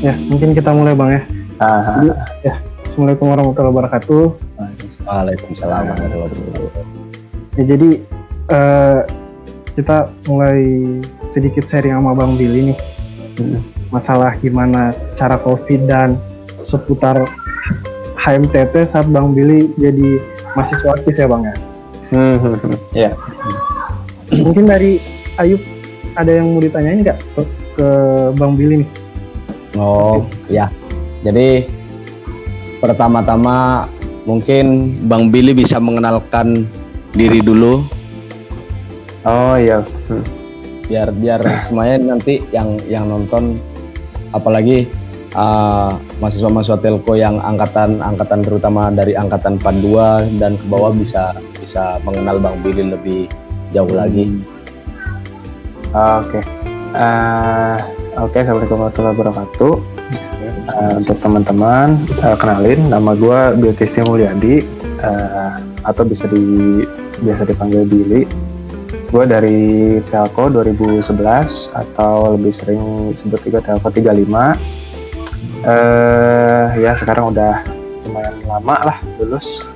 Ya, mungkin kita mulai Bang ya. Jadi, ya, Assalamualaikum warahmatullahi wabarakatuh. Waalaikumsalam warahmatullahi wabarakatuh. Ya, jadi kita mulai sedikit sharing sama Bang Billy nih. Masalah gimana cara COVID dan seputar HMTT saat Bang Billy jadi mahasiswa aktif ya Bang ya. Ya. Mungkin dari Ayub ada yang mau ditanyain nggak ke Bang Billy nih? Oh ya, jadi pertama-tama mungkin Bang Billy bisa mengenalkan diri dulu. Oh iya. Biar semuanya nanti yang nonton, apalagi mahasiswa-mahasiswa telco yang angkatan terutama dari angkatan 42 dan ke bawah bisa mengenal Bang Billy lebih jauh lagi. Oke. Assalamualaikum warahmatullahi wabarakatuh. Untuk teman-teman, kenalin, nama gue Bilkisti Mulyadi, atau biasa dipanggil Billy. Gue dari Telco 2011 atau lebih sering sebut juga Telco 35. Ya sekarang udah lumayan lama lah lulus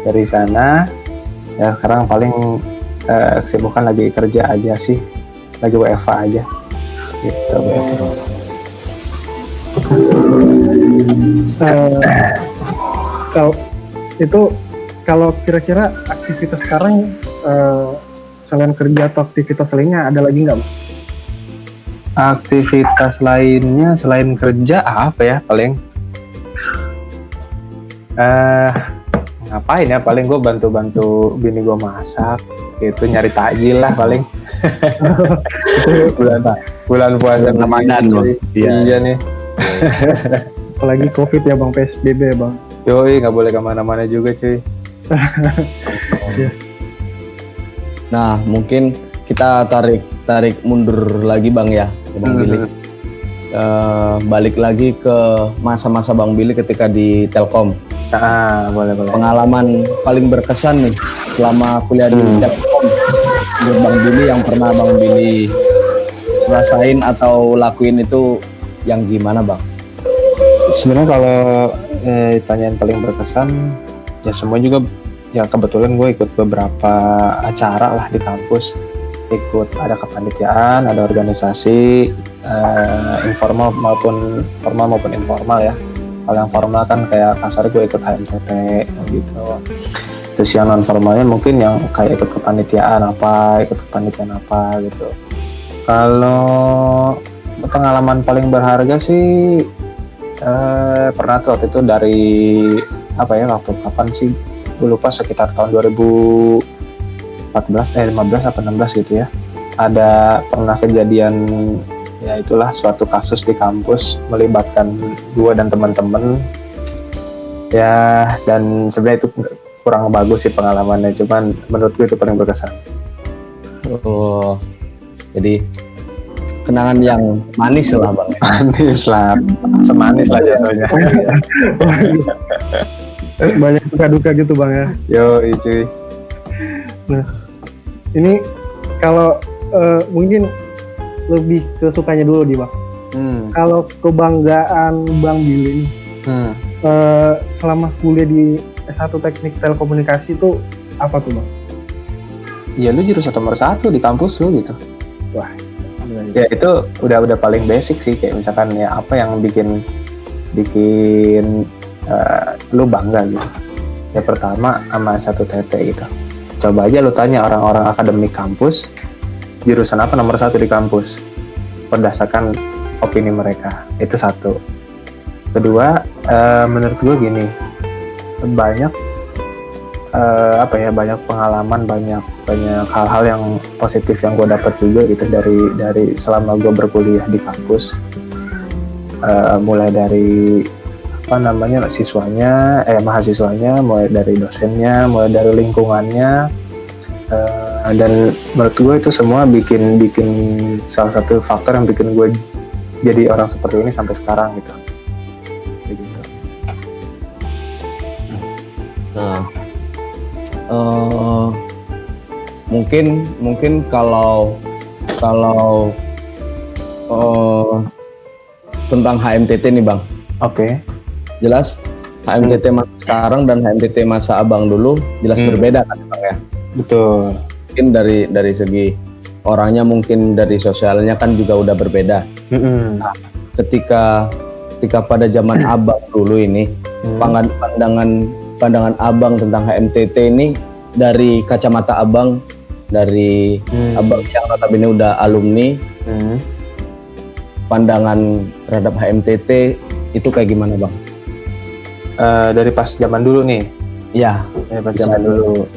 dari sana. Ya sekarang paling kesibukan lagi kerja aja sih, lagi WFH aja gitu. Kalau kira-kira aktivitas sekarang selain kerja atau aktivitas lainnya ada lagi nggak? Aktivitas lainnya selain kerja apa ya, paling ngapain ya, paling gue bantu bini gue masak gitu, nyari takjil lah paling. bulan puasa Ramadan loh. Iya nih. Apalagi COVID ya Bang, PSBB ya Bang. Yoi, nggak boleh kemana-mana juga cuy. Nah, mungkin kita tarik mundur lagi Bang ya, Bang Billy. Balik lagi ke masa-masa Bang Billy ketika di Telkom. Boleh. Pengalaman paling berkesan nih selama kuliah di Telkom menurut Bang Billy, yang pernah Bang Billy rasain atau lakuin itu yang gimana Bang? Sebenarnya kalau ditanyain paling berkesan, ya semua juga. Ya kebetulan gue ikut beberapa acara lah di kampus, ikut ada kepanitiaan, ada organisasi, informal maupun informal ya. Kalau yang formal kan kayak kasar gue ikut HMTT gitu. Terus yang non formalnya mungkin yang kayak ikut kepanitiaan apa gitu. Kalau pengalaman paling berharga sih pernah tuh waktu itu dari waktu kapan sih? Gue lupa, sekitar tahun 2015 atau 16 gitu ya. Ada pernah kejadian, ya itulah suatu kasus di kampus melibatkan gue dan teman-teman. Ya, dan sebenarnya itu kurang bagus sih pengalamannya, cuman menurut gue itu paling berkesan. Oh, jadi kenangan yang manis lah Bang. Manis lah, semanis lah jatuhnya. Banyak duka-duka gitu Bang ya. Yo, cuy. Nah, ini kalau mungkin lebih ke sukanya dulu nih Bang. Kalau kebanggaan Bang Billy selama kuliah di S1 Teknik Telekomunikasi itu apa tuh Bang? Ya lu jurusan nomor 1 di kampus lu gitu. Wah, ya itu udah paling basic sih, kayak misalkan ya apa yang bikin lu bangga gitu. Ya pertama sama S1 TT gitu. Coba aja lu tanya orang-orang akademik kampus, jurusan apa nomor 1 di kampus, berdasarkan opini mereka. Itu satu. Kedua, menurut gue gini, banyak banyak pengalaman, banyak hal-hal yang positif yang gue dapat juga gitu dari selama gue berkuliah di kampus. Mulai dari mahasiswanya, mulai dari dosennya, mulai dari lingkungannya, dan menurut gue itu semua bikin salah satu faktor yang bikin gue jadi orang seperti ini sampai sekarang gitu. Begitu. Nah, mungkin kalau tentang HMTT nih Bang. Oke. Jelas HMTT masa sekarang dan HMTT masa Abang dulu jelas berbeda kan Bang ya. Betul. Mungkin dari segi orangnya, mungkin dari sosialnya kan juga udah berbeda. Nah, ketika pada zaman Abang dulu ini, pandangan Abang tentang HMTT ini dari kacamata Abang, dari Abang yang notabene udah alumni, pandangan terhadap HMTT itu kayak gimana Bang? Dari pas zaman dulu nih. Ya, Dari pas zaman dulu.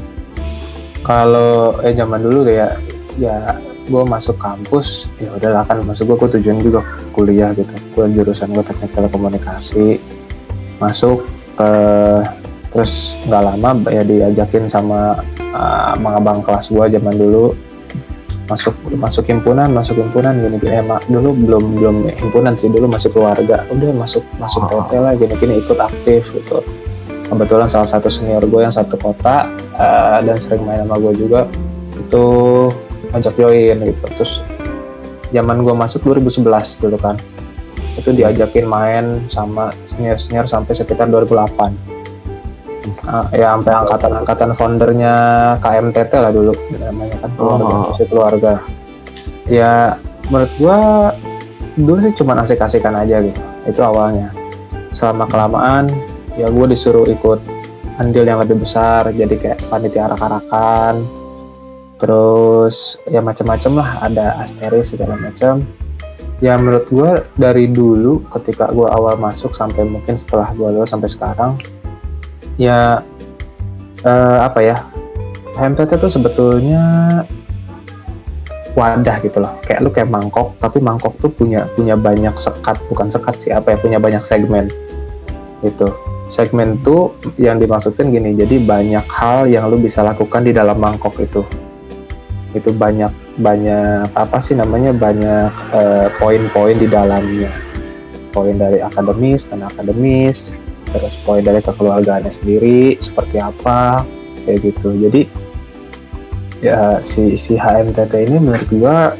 Kalau zaman dulu kayak ya gue masuk kampus, ya udahlah kan, masuk gue tujuan juga kuliah gitu. Gue jurusan gue teknik telekomunikasi, masuk terus nggak lama ya diajakin sama abang-abang kelas gue zaman dulu masuk himpunan gini dulu belum himpunan sih, dulu masih keluarga, udah masuk TT lah gini ikut aktif gitu. Kebetulan salah satu senior gue yang satu kota dan sering main sama gue juga itu ajak join gitu. Terus zaman gue masuk 2011 dulu kan, itu diajakin main sama senior sampai sekitar 2008. Ya sampai angkatan foundernya KMTT lah dulu namanya kan, keluarga. Ya menurut gue dulu sih cuma asik-asikan aja gitu, itu awalnya. Selama kelamaan ya gue disuruh ikut andil yang lebih besar, jadi kayak panitia arak-arakan, terus ya macam-macam lah, ada asteris segala macam. Ya menurut gue dari dulu ketika gue awal masuk sampai mungkin setelah gue lulus sampai sekarang, ya HMTT tuh sebetulnya wadah gitu loh, kayak lu kayak mangkok, tapi mangkok tuh punya banyak sekat, bukan sekat sih punya banyak segmen gitu. Segmen tuh yang dimaksudkan gini, jadi banyak hal yang lu bisa lakukan di dalam mangkok itu banyak banyak poin-poin di dalamnya, poin dari akademis, terus poin dari kekeluargaannya sendiri seperti apa kayak gitu. Jadi ya si HMTT ini menurut gua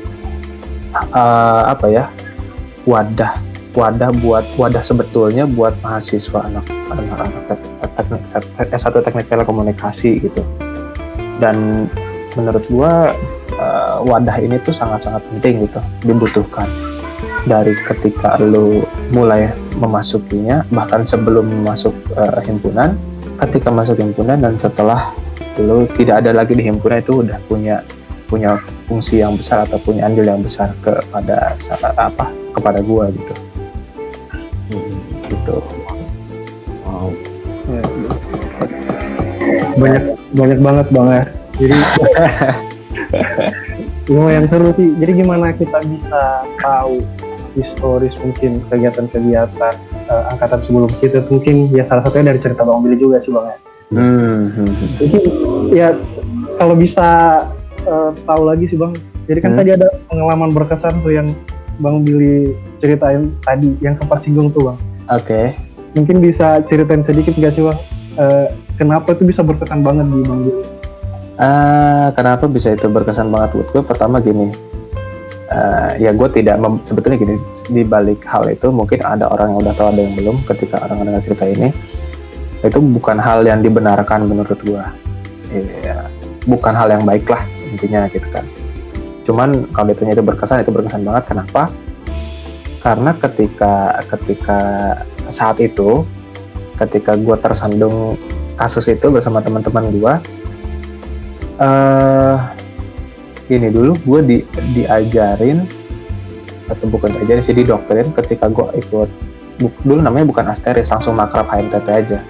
wadah sebetulnya buat mahasiswa anak teknik S1 teknik telekomunikasi gitu. Dan menurut gua wadah ini tuh sangat-sangat penting gitu, dibutuhkan dari ketika lu mulai memasukinya, bahkan sebelum masuk himpunan, ketika masuk himpunan, dan setelah lu tidak ada lagi di himpunan, itu udah punya fungsi yang besar atau punya andil yang besar kepada gua gitu. Gitu. Wow. Banyak banget Bang ya. Jadi lumayan seru sih. Jadi gimana kita bisa tahu historis mungkin kegiatan-kegiatan angkatan sebelum kita, mungkin ya salah satunya dari cerita Bang Billy juga sih Bang ya. Jadi ya kalau bisa tahu lagi sih Bang. Jadi kan tadi ada pengalaman berkesan tuh yang Bang Billy ceritain tadi, yang sempat singgung tuh Bang. Oke. Mungkin bisa ceritain sedikit nggak sih Bang? Kenapa itu bisa berkesan banget di Bang Billy? Kenapa bisa itu berkesan banget buat gue? Pertama gini, ya gue tidak sebetulnya gini, di balik hal itu mungkin ada orang yang udah tahu, ada yang belum. Ketika orang dengar cerita ini, itu bukan hal yang dibenarkan menurut gue. Bukan hal yang baik lah intinya gitu kan. Cuman kalau ditanya itu berkesan banget. Kenapa? Karena ketika saat itu, ketika gue tersandung kasus itu bersama teman-teman gue, gini, dulu gue diajarin, atau bukan diajarin sih, didoktrin ketika gue ikut, dulu namanya bukan asteris, langsung makrab HMTT aja.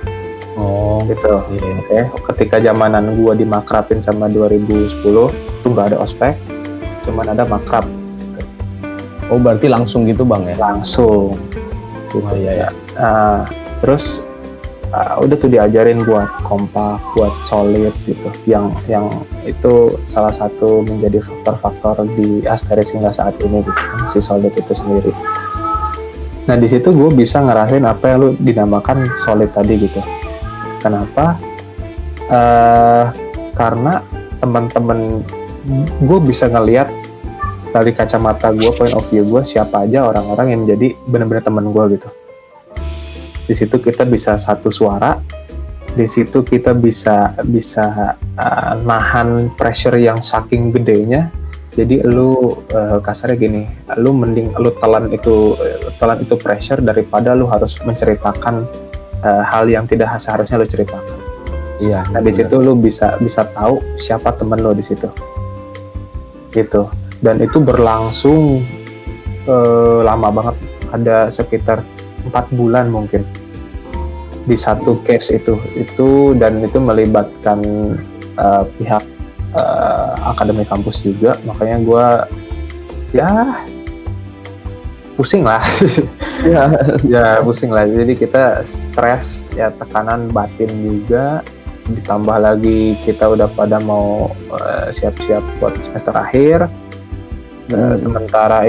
Oh gitu. Iya. Oke. Ketika zamanan gue dimakrabin sama 2010 itu nggak ada ospek, cuman ada makrab. Oh berarti langsung gitu Bang ya? Langsung gitu. Oh, iya. Terus udah tuh diajarin buat kompak, buat solid gitu, yang itu salah satu menjadi faktor-faktor di asteris hingga saat ini gitu, si solid itu sendiri. Nah di situ gue bisa ngerasain apa yang lu dinamakan solid tadi gitu. Kenapa? Karena teman-teman gue bisa ngelihat dari kacamata gue, point of view gue, siapa aja orang-orang yang menjadi benar-benar teman gue gitu. Di situ kita bisa satu suara, di situ kita bisa nahan pressure yang saking gedenya. Jadi lu kasarnya gini, lu mending lu telan itu pressure daripada lu harus menceritakan hal yang tidak seharusnya lu ceritakan. Iya. Nah di situ lu bisa tahu siapa temen lu di situ, gitu. Dan itu berlangsung lama banget, ada sekitar 4 bulan mungkin di satu case itu dan itu melibatkan pihak akademi kampus juga, makanya gue ya pusing lah. ya pusing lah, jadi kita stres ya, tekanan batin juga, ditambah lagi kita udah pada mau siap-siap buat semester akhir. Sementara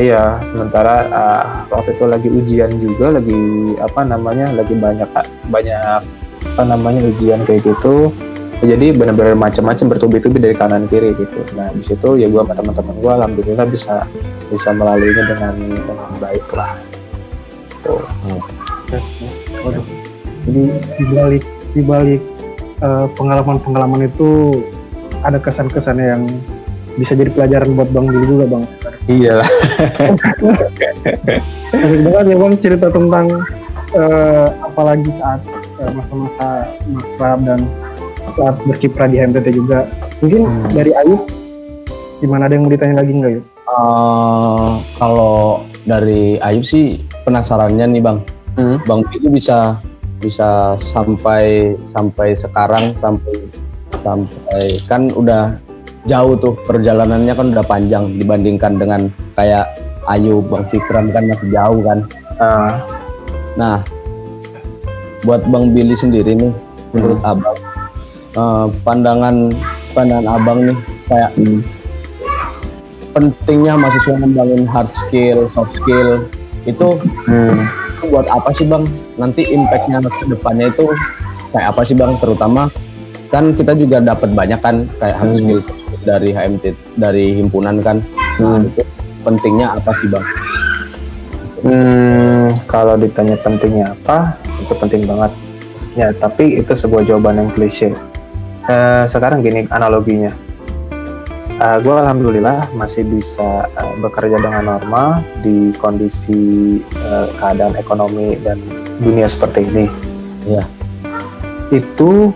waktu itu lagi ujian juga, lagi banyak ujian kayak gitu. Jadi benar-benar macam-macam bertubi-tubi dari kanan kiri gitu. Nah di situ ya gue sama teman-teman gue alhamdulillah bisa melaluinya dengan baik lah. Tuh. Waduh. Jadi di balik pengalaman itu ada kesan-kesan yang bisa jadi pelajaran buat Bang Billy juga, Bang. Iya lah. Kemudian ya Bang, cerita tentang apalagi saat masa-masa makrab dan saat berkiprah di HMTT juga. Mungkin dari Ayub, gimana, ada yang mau ditanya lagi nggak, Yub? Kalau dari Ayub sih penasarannya nih Bang. Bang Billy bisa sampai sekarang, sampai kan udah jauh tuh perjalanannya, kan udah panjang dibandingkan dengan kayak Ayub, Bang Fikram kan masih jauh kan. Nah, buat Bang Billy sendiri nih, menurut Abang, pandangan Abang nih kayak pentingnya mahasiswa membangun hard skill, soft skill itu buat apa sih Bang? Nanti impactnya ke depannya itu kayak apa sih Bang? Terutama kan kita juga dapat banyak kan kayak hard skill dari HMT, dari himpunan kan. Itu pentingnya apa sih Bang? Kalau ditanya pentingnya apa, itu penting banget. Ya, tapi itu sebuah jawaban yang klise. Sekarang gini analoginya. Gue alhamdulillah masih bisa bekerja dengan normal di kondisi keadaan ekonomi dan dunia seperti ini. Iya. Itu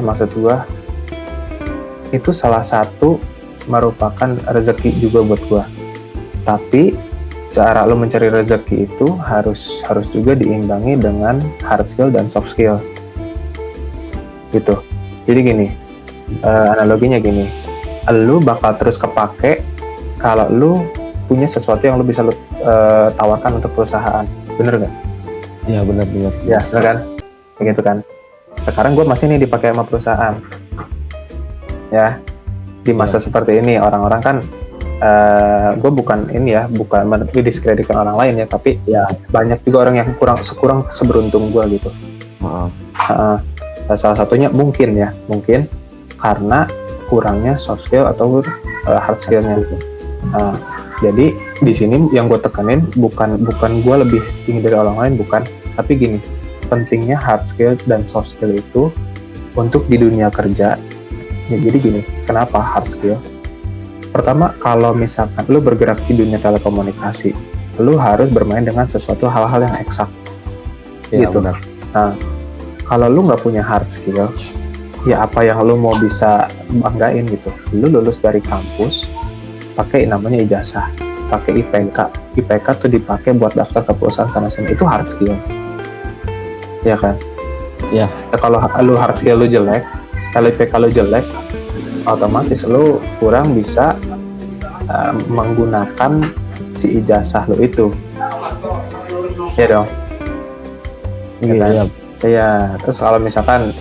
maksud gue itu salah satu merupakan rezeki juga buat gue. Tapi cara lo mencari rezeki itu harus juga diimbangi dengan hard skill dan soft skill. Gitu. Jadi gini, analoginya gini, lo bakal terus kepake kalau lo punya sesuatu yang lo bisa tawarkan untuk perusahaan, bener nggak? Iya benar. Ya bener kan, kayak gitu kan. Sekarang gue masih nih dipakai sama perusahaan, ya di masa seperti ini orang-orang kan, gue bukan mendiskreditkan orang lain ya, tapi ya banyak juga orang yang kurang seberuntung gue gitu. Salah satunya mungkin karena kurangnya soft skill atau hard skillnya. Jadi di sini yang gue tekanin bukan gue lebih tinggi dari orang lain, bukan, tapi gini, pentingnya hard skill dan soft skill itu untuk di dunia kerja. Ya, jadi gini, kenapa hard skill? Pertama, kalau misalkan lu bergerak di dunia telekomunikasi, lu harus bermain dengan sesuatu hal-hal yang eksak. Iya gitu. benar. Nah, kalau lu nggak punya hard skill, ya apa yang lu mau bisa banggain gitu? Lu lulus dari kampus, pakai namanya ijazah, pakai IPK. IPK tuh dipakai buat daftar ke perusahaan sana sini, itu hard skill, ya kan? Iya. Ya, kalau lu hard skill lu jelek, kalau IPK lu jelek, otomatis lu kurang bisa menggunakan si ijazah lu itu, ya dong. Iya. Iya, terus kalau misalkan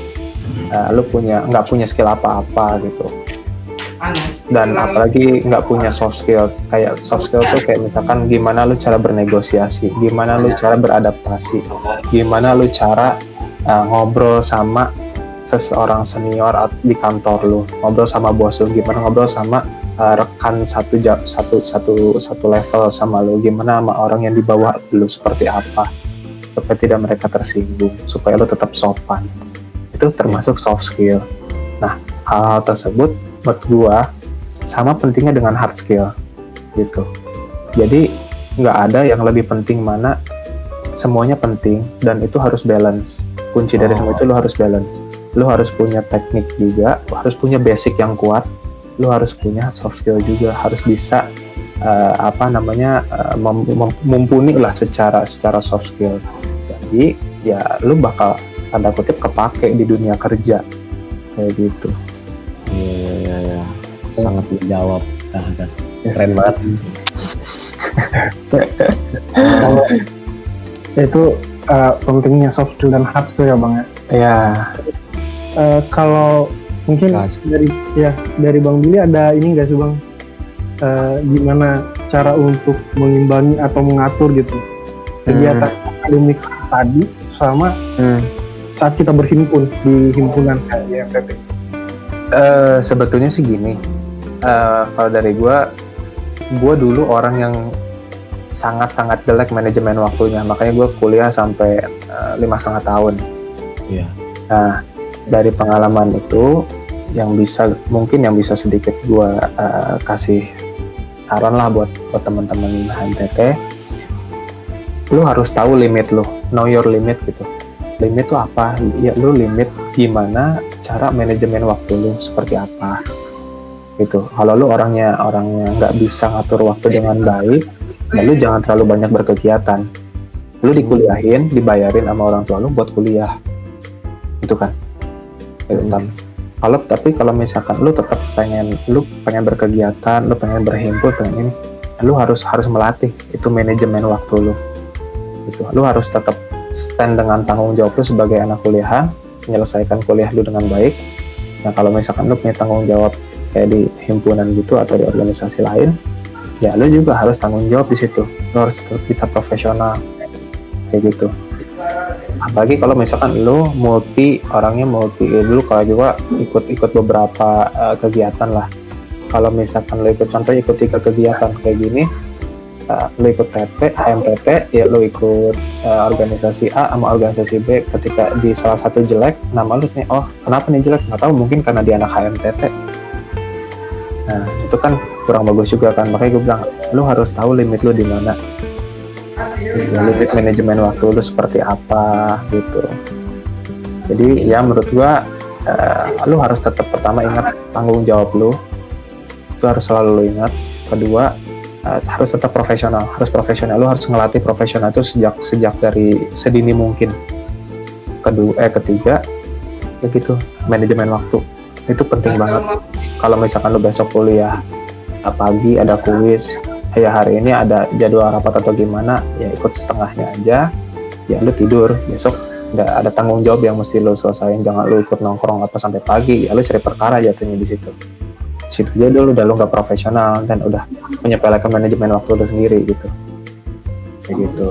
lu nggak punya skill apa-apa gitu, dan apalagi nggak punya soft skill, kayak soft skill tuh kayak misalkan gimana lu cara bernegosiasi, gimana lu cara beradaptasi, gimana lu cara ngobrol sama seseorang senior di kantor lu, ngobrol sama bos lu, gimana ngobrol sama rekan satu level sama lo, gimana sama orang yang di bawah lo seperti apa, supaya tidak mereka tersinggung, supaya lo tetap sopan. Itu termasuk soft skill. Nah, hal-hal tersebut menurut gua sama pentingnya dengan hard skill gitu. Jadi nggak ada yang lebih penting mana, semuanya penting dan itu harus balance. Kunci dari semua itu lo harus balance. Lo harus punya teknik juga, harus punya basic yang kuat, lo harus punya soft skill juga, harus bisa mumpuni lah secara soft skill. Jadi ya lo bakal tanda kutip kepake di dunia kerja kayak gitu. Iya. Sangat menjawab. Keren banget. Itu pentingnya soft skill dan hard skill ya Bang ya. Ya. Kalau mungkin dari Bang Billy ada ini nggak sih Bang, gimana cara untuk mengimbangi atau mengatur gitu kegiatan akademik tadi sama saat kita berhimpun di himpunan kayak YMPP? Sebetulnya sih gini, kalau dari gue dulu orang yang sangat-sangat jelek manajemen waktunya, makanya gue kuliah sampai 5,5 tahun. Iya. Nah, dari pengalaman itu yang bisa sedikit gue kasih saran lah buat teman-teman HMTT, lu harus tahu limit lu, know your limit gitu. Limit tuh apa? Ya lu limit gimana cara manajemen waktu lu seperti apa gitu. Kalau lu orangnya nggak bisa ngatur waktu dengan baik, ya lu jangan terlalu banyak berkegiatan. Lu dikuliahin, dibayarin sama orang tua lu buat kuliah, gitu kan. Tapi kalau misalkan lu tetap pengen berkegiatan, lu pengen berhimpun, pengen ini, lu harus melatih itu manajemen waktu lu. Gitu. Lu harus tetap stand dengan tanggung jawab lu sebagai anak kuliahan, menyelesaikan kuliah lu dengan baik. Nah, kalau misalkan lu punya tanggung jawab kayak di himpunan gitu atau di organisasi lain, ya lu juga harus tanggung jawab di situ. Lu harus tetap bisa profesional kayak gitu. Apalagi kalau misalkan lu orangnya multi, dulu kalau juga ikut beberapa kegiatan lah. Kalau misalkan lu ikut 3 kegiatan kayak gini, lu ikut HMTT, ya lu ikut organisasi A sama organisasi B. Ketika di salah satu jelek, nama lu nih, oh kenapa nih jelek? Nggak tahu, mungkin karena dia anak HMTT. Nah, itu kan kurang bagus juga kan. Makanya gue bilang, lu harus tahu limit lu di mana. Limit manajemen waktu lu seperti apa gitu. Jadi ya menurut gua lu harus tetap pertama ingat tanggung jawab lu, itu harus selalu lu ingat. Kedua, harus tetap profesional, lu harus ngelatih profesional itu sejak dari sedini mungkin. Ketiga ya gitu, manajemen waktu itu penting banget. Kalau misalkan lu besok kuliah pagi ada kuis, ya hari ini ada jadwal rapat atau gimana, ya ikut setengahnya aja, ya lu tidur, besok ada tanggung jawab yang mesti lu selesain. Jangan lu ikut nongkrong apa sampai pagi, ya lu cari perkara jatuhnya di situ aja dulu, udah lu nggak profesional dan udah menyepelekan manajemen waktu lu sendiri gitu, kayak gitu.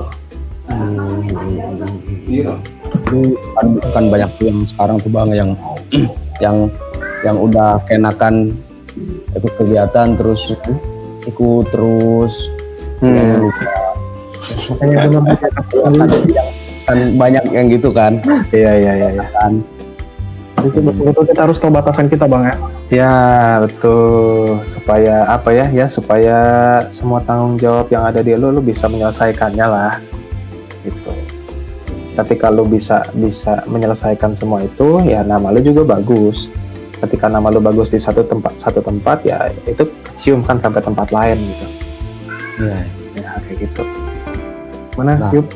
Kan banyak tuh yang sekarang tuh Bang yang udah kenakan ikut kegiatan terus yang lupa. Kan banyak yang gitu kan. Iya kan. Itu betul-betul kita harus tahu batasan kita Bang ya. Ya betul, supaya supaya semua tanggung jawab yang ada di lu bisa menyelesaikannya lah gitu. Ketika lu bisa menyelesaikan semua itu, ya nama lu juga bagus. Ketika nama lu bagus di satu tempat, ya itu kecium kan sampai tempat lain gitu. Iya. Ya kayak gitu. Mana Yup?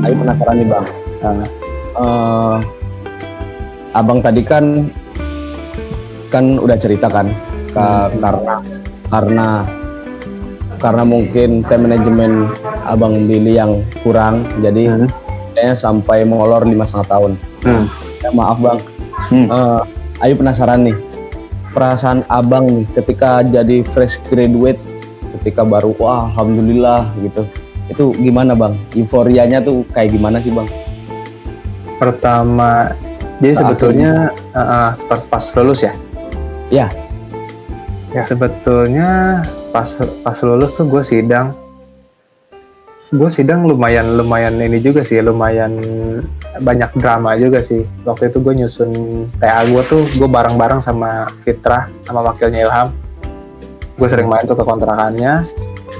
Ayo penasaran nih Bang. Abang tadi kan udah cerita kan, karena mungkin time manajemen Abang Billy yang kurang, jadi kayaknya sampai molor 5,5 tahun. Ya, maaf Bang. Ayo penasaran nih, perasaan Abang nih ketika jadi fresh graduate, ketika baru wah alhamdulillah gitu, itu gimana Bang? Euforianya tuh kayak gimana sih Bang? Pertama, jadi sebetulnya pas lulus ya. Ya. Ya. Sebetulnya pas lulus tuh gue sidang lumayan ini juga sih, lumayan banyak drama juga sih. Waktu itu gue nyusun TA gue bareng-bareng sama Fitrah sama wakilnya Ilham. Gue sering main tuh ke kontrakannya.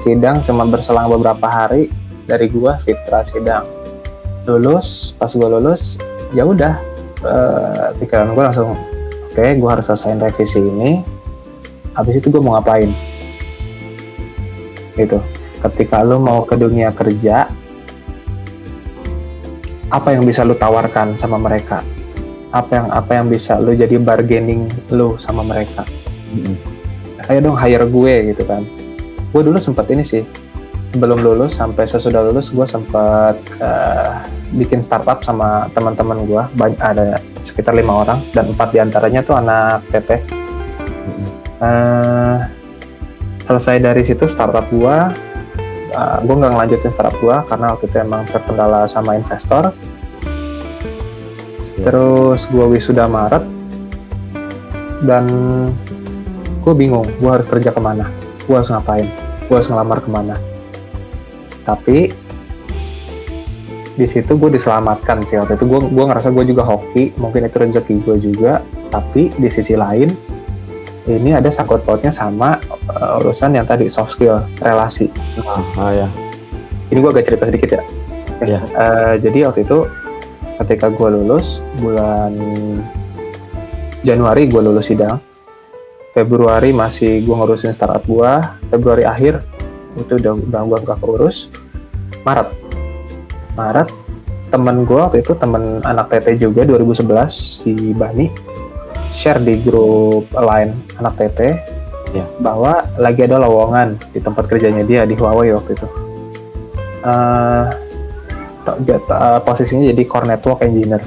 Sidang cuma berselang beberapa hari dari gue, Fitrah sidang. Pas gue lulus ya udah, pikiran gue langsung oke, gue harus selesaiin revisi ini. Habis itu gue mau ngapain gitu. Ketika lu mau ke dunia kerja, apa yang bisa lu tawarkan sama mereka? Apa yang bisa lu jadi bargaining lu sama mereka? Ayo dong hire gue gitu kan. Gue dulu sempat ini sih, sebelum lulus sampai sesudah lulus gue sempat bikin startup sama teman-teman gue. Ada sekitar 5 orang dan 4 diantaranya tuh anak PT. Selesai dari situ startup gue nggak ngelanjutin startup gue karena waktu itu emang terkendala sama investor. Terus gue wisuda Maret dan gue bingung gue harus kerja kemana, gue harus ngapain, gue harus ngelamar kemana. Tapi di situ gue diselamatkan sih. Waktu itu gue ngerasa gue juga hoki, mungkin itu rezeki gue juga. Tapi di sisi lain ini ada sangkut pautnya sama urusan yang tadi soft skill, relasi. Ya. Ini gue agak cerita sedikit ya. Ya. Jadi waktu itu ketika gue lulus bulan Januari gue lulus sidang. Februari masih gue ngurusin startup gue. Februari akhir itu udah gue nggak keurus. Maret temen gue waktu itu temen anak TT juga 2011 si Bani share di grup line anak TT ya, bahwa lagi ada lowongan di tempat kerjanya dia di Huawei waktu itu. Posisinya jadi core network engineer.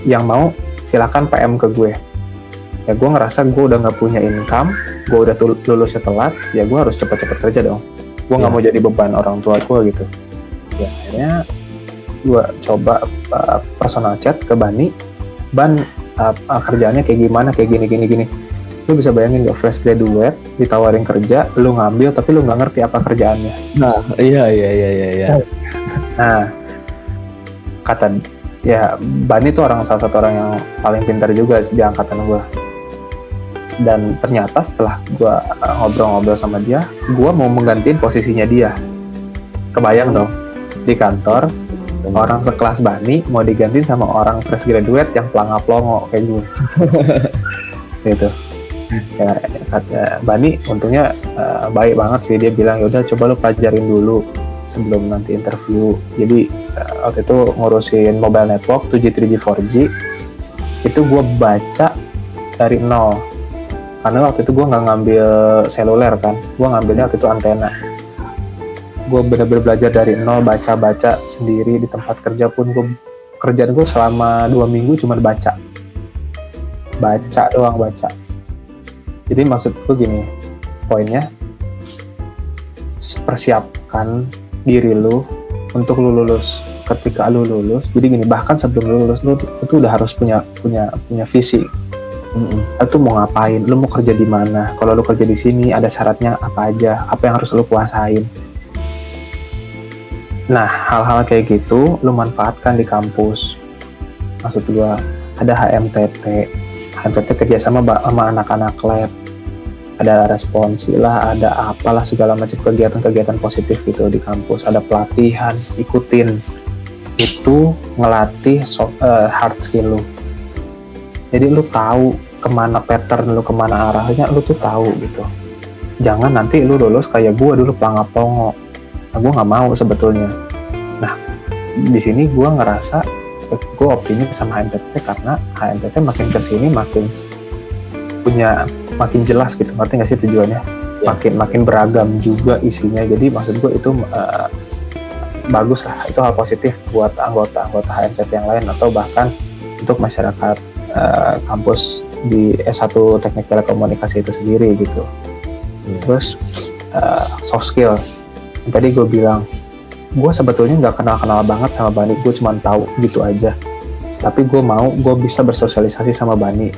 Yang mau silakan PM ke gue. Ya gue ngerasa gue udah nggak punya income, gue udah lulusnya telat, ya gue harus cepet-cepet kerja dong. Gue nggak mau jadi beban orang tua gue gitu. Ya akhirnya gue coba personal chat ke Bani. Ban, kerjaannya kayak gimana, kayak gini. Lu bisa bayangin gak, fresh graduate ditawarin kerja, lu ngambil tapi lu nggak ngerti apa kerjaannya. Nah, iya. Nah, kata ya Bani tuh salah satu orang yang paling pintar juga di angkatan gue. Dan ternyata setelah gue ngobrol-ngobrol sama dia, gue mau menggantiin posisinya dia. Kebayang dong, di kantor orang sekelas Bani mau digantiin sama orang fresh graduate yang pelangap-pelongo kayak gue. Gitu. Ya, kata Bani untungnya baik banget sih, dia bilang yaudah coba lu pelajarin dulu sebelum nanti interview. Jadi waktu itu ngurusin mobile network 2G, 3G, 4G itu gue baca dari nol karena waktu itu gue nggak ngambil seluler kan, gue ngambilnya waktu itu antena. Gue benar-benar belajar dari nol, baca sendiri di tempat kerja pun. Kerjaan gue selama 2 minggu cuma baca doang. Jadi maksud gue gini, poinnya persiapkan diri lu untuk lu lulus. Ketika lu lulus, jadi gini, bahkan sebelum lu lulus lu itu udah harus punya visi. Lu mau ngapain, lu mau kerja di mana, kalau lu kerja di sini ada syaratnya apa aja, apa yang harus lu kuasain. Nah, hal-hal kayak gitu lu manfaatkan di kampus. Maksud gua ada HMTT kerjasama sama anak-anak lab, ada responsi lah, ada apalah segala macam kegiatan-kegiatan positif gitu di kampus. Ada pelatihan, ikutin. Itu ngelatih hard skill lu. Jadi lu tahu kemana pattern lu, kemana arahnya, lu tuh tahu gitu. Jangan nanti lu lulus kayak gua dulu pelangap-pelongo. Nah, gue nggak mau sebetulnya. Nah, di sini gue ngerasa gue optimis sama HMTT karena HMTT makin kesini makin jelas gitu, ngerti nggak sih tujuannya? Makin beragam juga isinya. Jadi maksud gue itu bagus lah, itu hal positif buat anggota HMTT yang lain atau bahkan untuk masyarakat kampus di S1 Teknik Telekomunikasi itu sendiri gitu. Terus soft skill. Tadi gue bilang, gue sebetulnya nggak kenal banget sama Bani, gue cuma tahu gitu aja. Tapi gue bisa bersosialisasi sama Bani.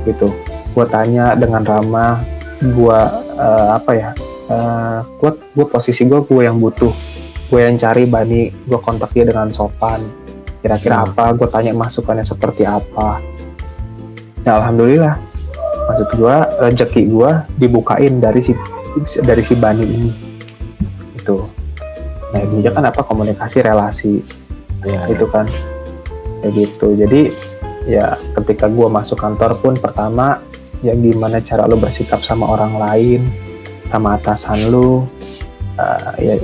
gitu. Gue tanya dengan ramah, gue gue posisi gue yang butuh, gue yang cari Bani, gue kontak dia dengan sopan, kira-kira apa, gue tanya masukannya seperti apa. Nah alhamdulillah, maksud gue rezeki gue dibukain dari si Bani ini itu. Nah ini aja kan apa, komunikasi relasi itu kan kayak gitu. Jadi ya ketika gue masuk kantor pun pertama ya gimana cara lo bersikap sama orang lain, sama atasan lo, ya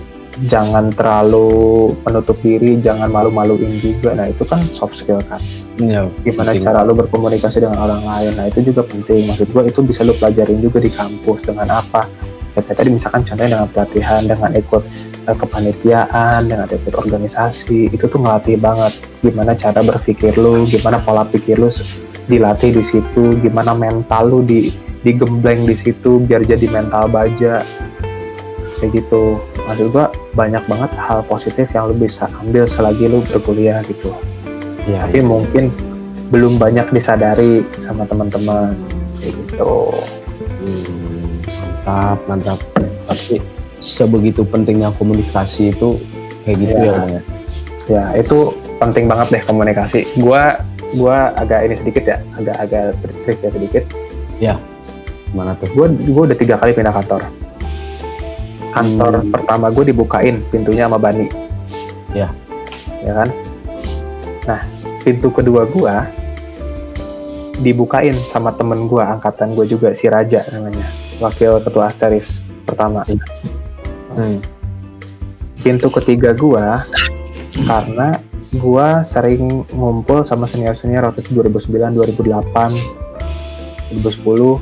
jangan terlalu menutup diri, jangan malu-maluin juga. Nah itu kan soft skill kan. Ya, Gimana penting. cara lo berkomunikasi dengan orang lain, nah itu juga penting. Maksud gue itu bisa lo pelajarin juga di kampus dengan apa? Kayak tadi misalkan contohnya dengan pelatihan, dengan ikut kepanitiaan, dengan ikut organisasi, itu tuh ngelatih banget gimana cara berpikir lo, gimana pola pikir lo dilatih di situ, gimana mental lo digembleng di situ biar jadi mental baja kayak gitu. Maksud gua banyak banget hal positif yang lo bisa ambil selagi lo berkuliah gitu. Ya, Tapi mungkin belum banyak disadari sama teman-teman kayak gitu. Mantap. Tapi sebegitu pentingnya komunikasi itu kayak gitu Ya. ya Bang ya. Ya itu penting banget deh komunikasi. Gua agak ini sedikit ya, agak trik ya sedikit. Mana tuh? Gua udah 3 kali pindah kantor. Kantor pertama gue dibukain pintunya sama Bani. Ya. Ya kan? Nah, pintu kedua gue dibukain sama temen gue, angkatan gue juga, si Raja namanya, wakil ketua Asteris pertama. Pintu ketiga gue karena gue sering ngumpul sama senior-senior waktu itu 2009, 2008, 2010.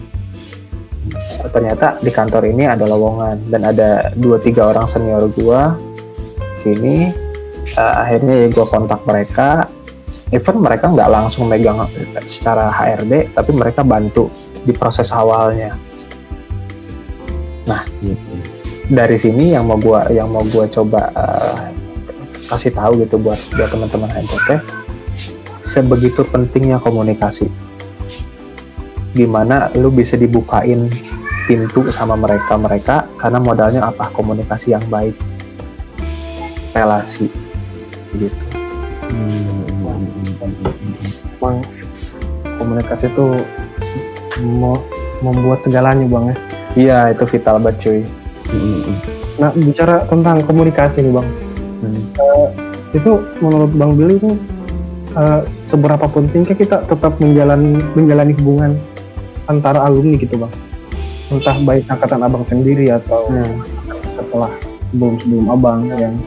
Ternyata di kantor ini ada lowongan dan ada 2-3 orang senior gue sini. Akhirnya ya gue kontak mereka. Even mereka nggak langsung megang secara HRD, tapi mereka bantu di proses awalnya. Nah, dari sini yang mau gue coba kasih tahu gitu buat teman-teman HMTT, sebegitu pentingnya komunikasi. Gimana lu bisa dibukain pintu sama mereka karena modalnya apa? Komunikasi yang baik, relasi gitu. Emang komunikasi itu membuat segalanya Bang ya. Iya itu vital banget cuy. Nah bicara tentang komunikasi nih Bang, itu menurut Bang Billy itu seberapa pentingkah kita tetap menjalani hubungan antara alumni gitu Bang, entah baik angkatan abang sendiri atau setelah sebelum abang yang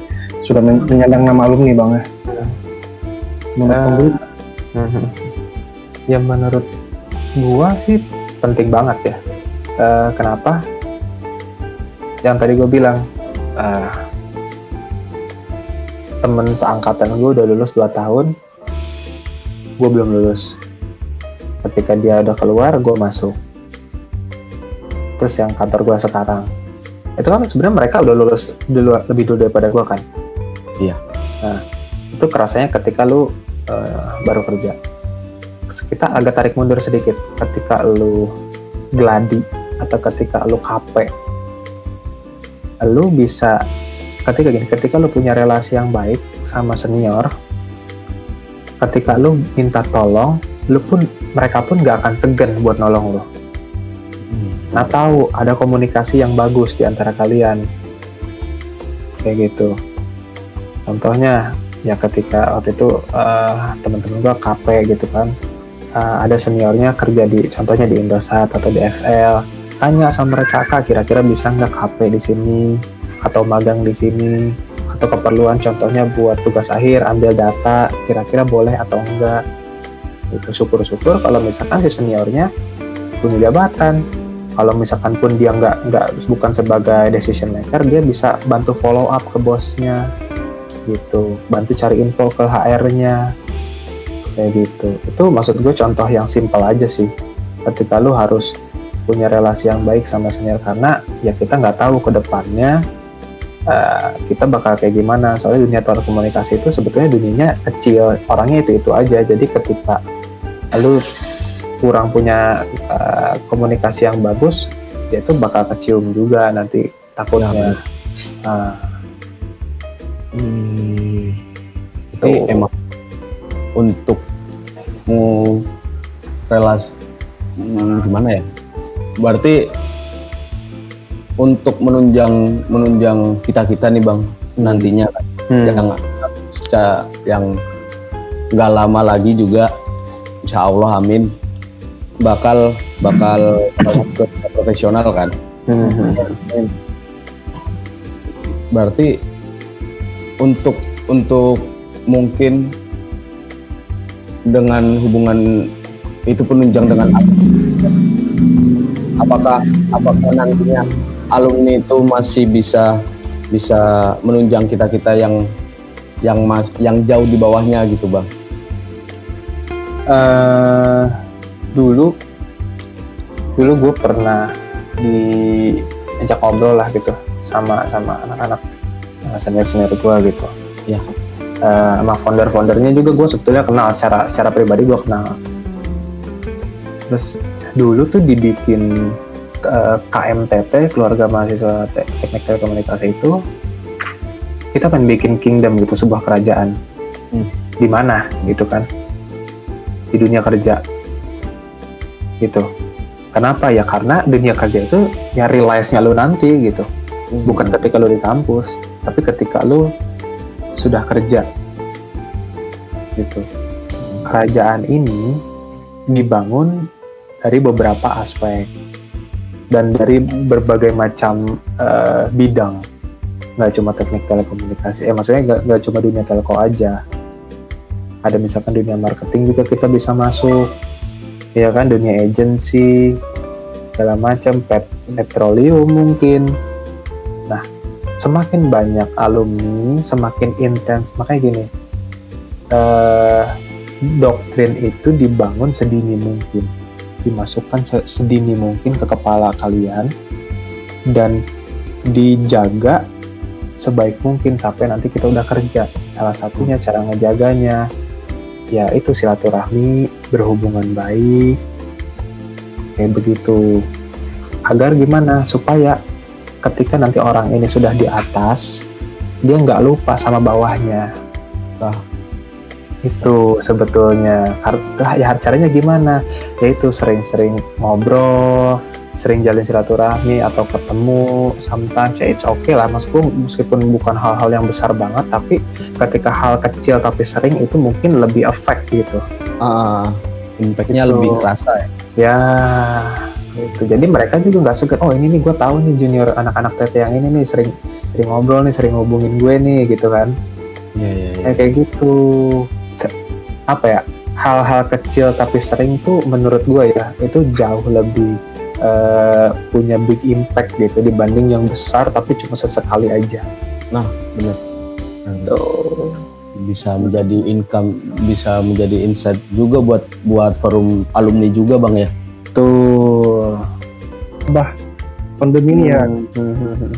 sudah menyandang nama alumni Bang ya. Menurut Bang Billy, Ya menurut gua sih penting banget ya. Kenapa? Yang tadi gua bilang temen seangkatan gua udah lulus 2 tahun, gua belum lulus. Ketika dia udah keluar, gua masuk. Terus yang kantor gua sekarang, itu kan sebenarnya mereka udah lulus lebih dulu daripada gua kan. Iya. Nah, itu kerasanya ketika lu baru kerja. Kita agak tarik mundur sedikit ketika lu gladi atau ketika lu capek. Lu bisa ketika lu punya relasi yang baik sama senior, ketika lu minta tolong, mereka pun gak akan segan buat nolong lu. Nah tahu ada komunikasi yang bagus di antara kalian kayak gitu. Contohnya ya ketika waktu itu teman-teman gua KP gitu kan, ada seniornya kerja contohnya di Indosat atau di XL, tanya sama mereka, Kak kira-kira bisa nggak KP di sini atau magang di sini atau keperluan contohnya buat tugas akhir ambil data, kira-kira boleh atau enggak. Itu syukur-syukur kalau misalkan si seniornya punya jabatan. Kalau misalkan pun dia bukan sebagai decision maker, dia bisa bantu follow up ke bosnya gitu, bantu cari info ke HR-nya kayak gitu. Itu maksud gue contoh yang simpel aja sih, ketika lu harus punya relasi yang baik sama senior, karena ya kita nggak tahu ke depannya kita bakal kayak gimana. Soalnya dunia telekomunikasi itu sebetulnya dunianya kecil, orangnya itu aja. Jadi ketika lu kurang punya komunikasi yang bagus, ya itu bakal kecium juga nanti takutnya. Nah, Itu emang untuk relasi gimana ya? Berarti untuk menunjang kita nih Bang nantinya yang nggak lama lagi juga insya Allah amin bakal ke profesional kan. Berarti untuk mungkin dengan hubungan itu penunjang dengan apakah nantinya alumni itu masih bisa menunjang kita yang jauh di bawahnya gitu Bang. Dulu gue pernah diajak ngobrol lah gitu sama anak-anak senior gue gitu Ya. Sama founder-foundernya juga gue sebetulnya kenal secara pribadi, gue kenal. Terus dulu tuh dibikin KMTT, keluarga mahasiswa teknik telekomunikasi itu, kita pengen bikin kingdom gitu, sebuah kerajaan. Di mana gitu kan, di dunia kerja gitu. Kenapa ya? Karena dunia kerja itu nyari life-nya lu nanti gitu, bukan ketika lu di kampus, tapi ketika lu sudah kerja gitu. Kerajaan ini dibangun dari beberapa aspek dan dari berbagai macam bidang, nggak cuma teknik telekomunikasi, maksudnya nggak cuma dunia telco aja, ada misalkan dunia marketing juga kita bisa masuk, ya kan, dunia agency segala macam, petroleum mungkin. Nah, semakin banyak alumni, semakin intens. Makanya gini, doktrin itu dibangun sedini mungkin, dimasukkan sedini mungkin ke kepala kalian, dan dijaga sebaik mungkin sampai nanti kita udah kerja. Salah satunya cara ngejaganya, ya itu silaturahmi, berhubungan baik, kayak begitu. Agar gimana? Supaya ketika nanti orang ini sudah di atas, dia nggak lupa sama bawahnya. Nah, itu sebetulnya. Ya caranya gimana? Yaitu sering-sering ngobrol, sering jalin silaturahmi atau ketemu. Sometimes ya it's okay lah, maksudku meskipun bukan hal-hal yang besar banget, tapi ketika hal kecil tapi sering itu mungkin lebih efek gitu. Impactnya Itu lebih terasa ya. Ya itu, jadi mereka juga nggak segan, oh ini nih gue tahu nih junior anak-anak TT yang ini nih sering ngobrol nih, sering hubungin gue nih gitu kan. Iya. Kayak gitu. Apa ya, hal-hal kecil tapi sering tuh menurut gue ya itu jauh lebih punya big impact gitu dibanding yang besar tapi cuma sesekali aja. Nah, benar. Bisa menjadi income, bisa menjadi insight juga buat forum alumni juga Bang ya. Tuh, Pandemi ini ya,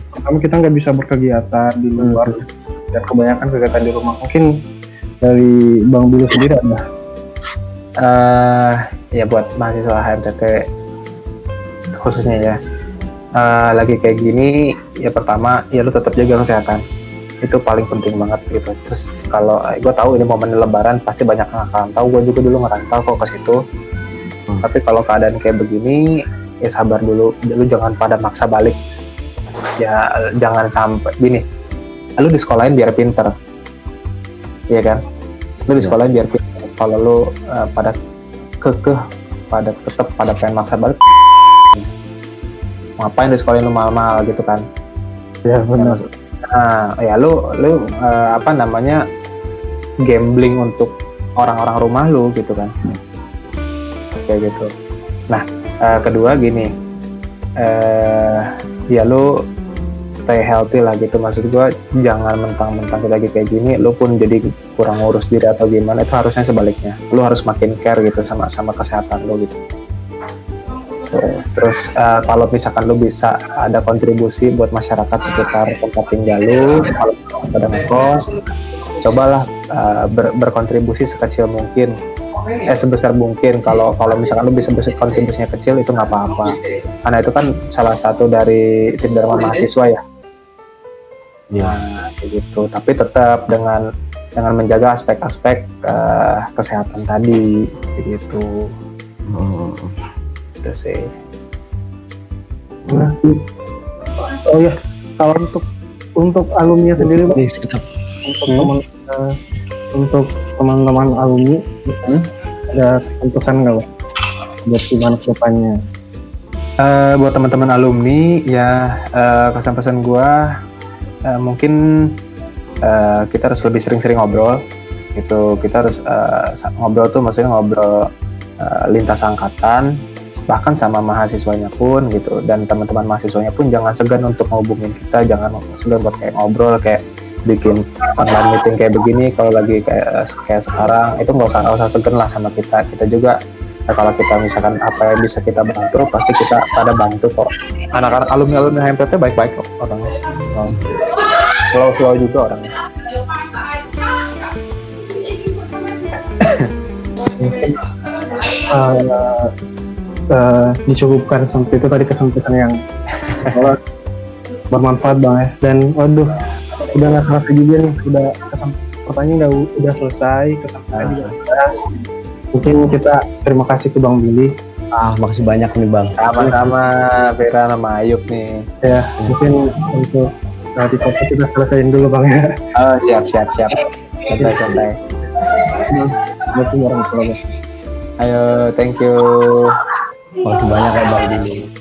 pertama kita nggak bisa berkegiatan di luar dan kebanyakan kegiatan di rumah. Mungkin dari Bang Bilu sendiri ada? Ya buat mahasiswa HMTT khususnya ya, lagi kayak gini, ya pertama ya lu tetap jaga kesehatan, itu paling penting banget gitu. Terus kalau gue tahu ini momen Lebaran pasti banyak yang ngerantau, gue juga dulu ngerantau kok ke situ. Tapi kalau keadaan kayak begini, ya sabar dulu, lu jangan pada maksa balik. Ya jangan sampai gini, lu di sekolahin biar pinter, iya kan? Lu di sekolahin biar pinter. Kalau lu pada kekeh, tetap pada pengen maksa balik, ngapain di sekolahin lu mal-mal gitu kan? Ya benar. Nah, ya lu gambling untuk orang-orang rumah lu gitu kan? Kayak gitu. Nah, kedua gini, ya lu stay healthy lah gitu. Maksud gue jangan mentang-mentang lagi kayak gini lu pun jadi kurang ngurus diri atau gimana. Itu harusnya sebaliknya, lu harus makin care gitu sama kesehatan lu gitu. Terus kalau misalkan lu bisa ada kontribusi buat masyarakat sekitar tempat tinggal lu, kalau pada ngekos, cobalah berkontribusi sekecil mungkin sebesar mungkin. Kalau misalkan lu bisa kontribusinya kecil itu nggak apa-apa, karena itu kan salah satu dari tim Dharma mahasiswa ya. Kayak gitu. Tapi tetap dengan menjaga aspek-aspek kesehatan tadi, gitu. Itu sih. Nah, oh ya, kalau untuk alumni sendiri, Bang, untuk teman-teman alumni, ada keputusan nggak, Bang, buat gimana ke depannya? Buat teman-teman alumni ya, kesan-pesan gua mungkin kita harus lebih sering-sering ngobrol. Itu kita harus ngobrol tuh, maksudnya ngobrol lintas angkatan, bahkan sama mahasiswanya pun gitu. Dan teman-teman mahasiswanya pun jangan segan untuk ngehubungin kita, jangan segan buat kayak ngobrol, kayak bikin online meeting kayak begini. Kalau lagi kayak sekarang itu nggak usah segan lah sama kita juga. Nah, kalau kita misalkan apa yang bisa kita bantu, pasti kita pada bantu kok. Anak-anak alumni HMTT baik-baik kok orangnya. Slow juga orangnya. Dicukupkan sampai itu tadi kesan-kesan yang bermanfaat, Bang, ya. Dan waduh, udah nggak kerasa juga nih, pertanyaan udah selesai, kesan-kesan juga sudah. Mungkin kita terima kasih ke Bang Billy. Makasih banyak nih, Bang. Sama-sama Vera sama Ayub nih. Ya, mungkin untuk di podcast kita selesaiin dulu, Bang, ya. Oh, siap. Santai. Terima kasih warahmatullahi wabarakatuh. Ayo, thank you. Makasih banyak ya, Bang Billy.